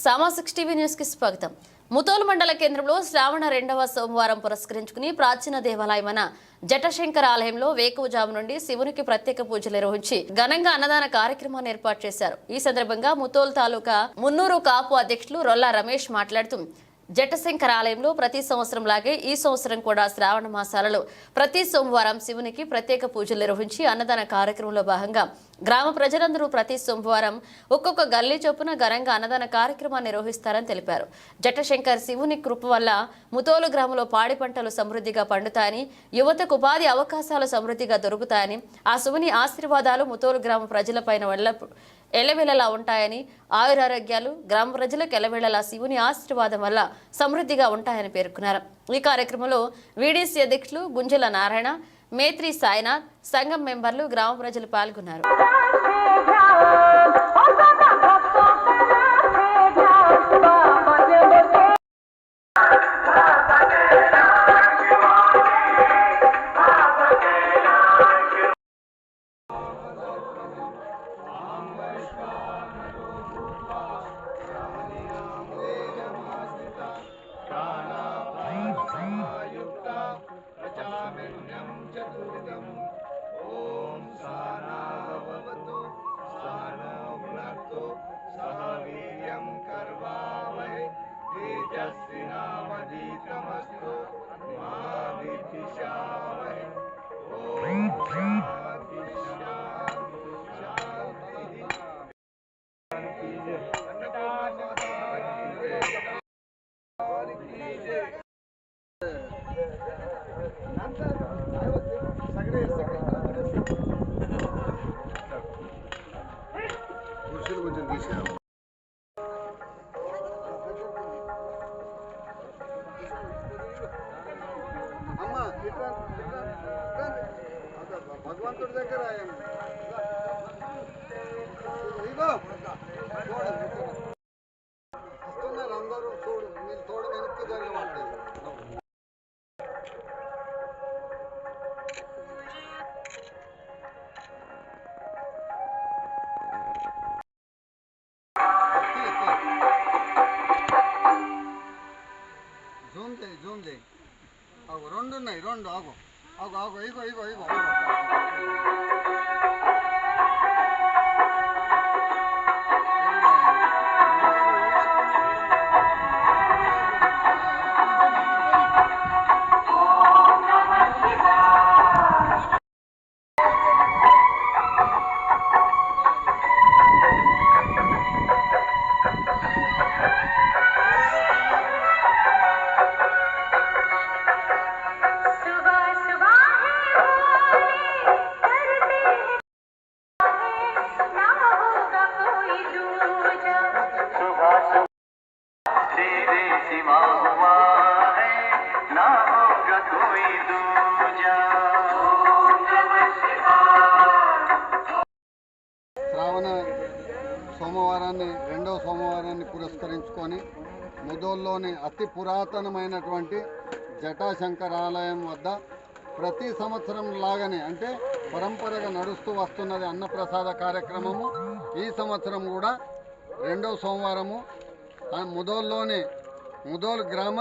సామాజిక TV news కి స్వాగతం. ముతోలు మండల కేంద్రంలో శ్రావణ 2వ సోమవారం పురస్కరించుకుని ప్రాచీన దేవాలయమైన జటశంకర ఆలయంలో వేకువజాము నుండి శివునికి ప్రత్యేక పూజలు నిర్వహించి ఘనంగా అన్నదాన కార్యక్రమాన్ని ఏర్పాటు చేశారు. ఈ సందర్భంగా ముతోలు తాలూకా మున్నూరు కాపు అధ్యక్షులు రొల్లా రమేష్ మాట్లాడుతూ జటశంకర ఆలయంలో ప్రతి సంవత్సరం లాగే ఈ సంవత్సరం కూడా శ్రావణ మాసాలలో ప్రతి సోమవారం శివునికి ప్రత్యేక పూజలు నిర్వహించి అన్నదాన కార్యక్రమంలో భాగంగా గ్రామ ప్రజలందరూ ప్రతి సోమవారం ఒక్కొక్క గల్లీ చొప్పున ఘనంగా అన్నదాన కార్యక్రమాన్ని నిర్వహిస్తారని తెలిపారు. జటశంకర్ శివుని కృప వల్ల ముతోలు గ్రామంలో పాడి పంటలు సమృద్ధిగా పండుతాయని, యువతకు ఉపాధి అవకాశాలు సమృద్ధిగా దొరుకుతాయని, ఆ శివుని ఆశీర్వాదాలు ముతోలు గ్రామ ప్రజలపైన ఎల్లవేళలా ఉంటాయని, ఆయురారోగ్యాలు గ్రామ ప్రజలకు ఎల్లవేళలా శివుని ఆశీర్వాదం వల్ల సమృద్ధిగా ఉంటాయని పేర్కొన్నారు. ఈ కార్యక్రమంలో వీడీసీ అధ్యక్షులు గుంజల నారాయణ, మేత్రి సాయినాథ్, సంఘం మెంబర్లు, గ్రామ ప్రజలు పాల్గొన్నారు. భగవంతుడి దగ్గర వస్తున్నారు అందరూ. చూడు మీరు తోడు వెనక్కి జరగమంటే జూమ్ చేయి. ఆగు, రెండు ఉన్నాయి, రెండు. ఆగు ఆగు ఆగు, ఇగో ఇగో ఇగో శ్రావణ సోమవారాన్ని, 2వ సోమవారాన్ని పురస్కరించుకొని ముదోల్లోని అతి పురాతనమైనటువంటి జటాశంకర ఆలయం వద్ద ప్రతి సంవత్సరం లాగానే, అంటే పరంపరగా నడుస్తూ వస్తున్నది అన్నప్రసాద కార్యక్రమము. ఈ సంవత్సరం కూడా 2వ సోమవారము ముదోల్లోని ముదోల్ గ్రామ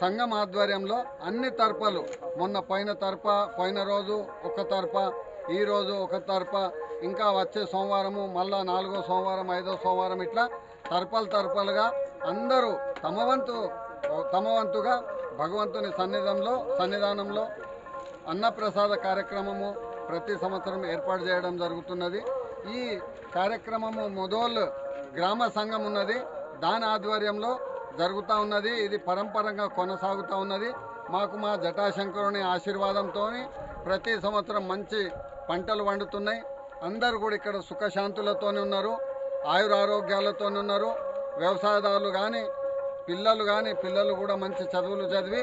సంఘం ఆధ్వర్యంలో అన్ని తరఫలు, మొన్న పోయిన రోజు ఒక తరఫ, ఈరోజు ఒక తరఫ, ఇంకా వచ్చే సోమవారము మళ్ళా 4వ సోమవారం, 5వ సోమవారం, ఇట్లా తరఫలుగా అందరూ తమ వంతుగా భగవంతుని సన్నిధానంలో అన్నప్రసాద కార్యక్రమము ప్రతి సంవత్సరం ఏర్పాటు చేయడం జరుగుతున్నది. ఈ కార్యక్రమము ముదోల్ గ్రామ సంఘం ఉన్నది, దాని ఆధ్వర్యంలో జరుగుతూ ఉన్నది. ఇది పరంపరంగా కొనసాగుతూ ఉన్నది. మాకు మా జటాశంకరుని ఆశీర్వాదంతో ప్రతి సంవత్సరం మంచి పంటలు వండుతున్నాయి. అందరూ కూడా ఇక్కడ సుఖశాంతులతో ఉన్నారు, ఆయురారోగ్యాలతో ఉన్నారు. వ్యవసాయదారులు కానీ పిల్లలు కూడా మంచి చదువులు చదివి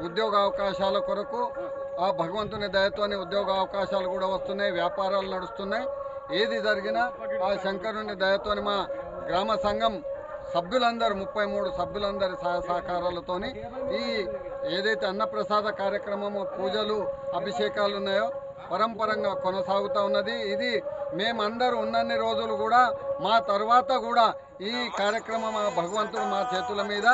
ఉద్యోగ అవకాశాల కొరకు ఆ భగవంతుని దయతోని ఉద్యోగ అవకాశాలు కూడా వస్తున్నాయి, వ్యాపారాలు నడుస్తున్నాయి. ఏది జరిగినా ఆ శంకరుని దయతోని మా గ్రామ సంఘం సభ్యులందరూ 33 సభ్యులందరి సహకారాలతోని ఈ ఏదైతే అన్నప్రసాద కార్యక్రమము, పూజలు, అభిషేకాలు ఉన్నాయో పరంపరంగా కొనసాగుతూ ఉన్నది. ఇది మేమందరూ ఉన్నన్ని రోజులు కూడా మా తర్వాత కూడా ఈ కార్యక్రమం భగవంతుడు మా చేతుల మీద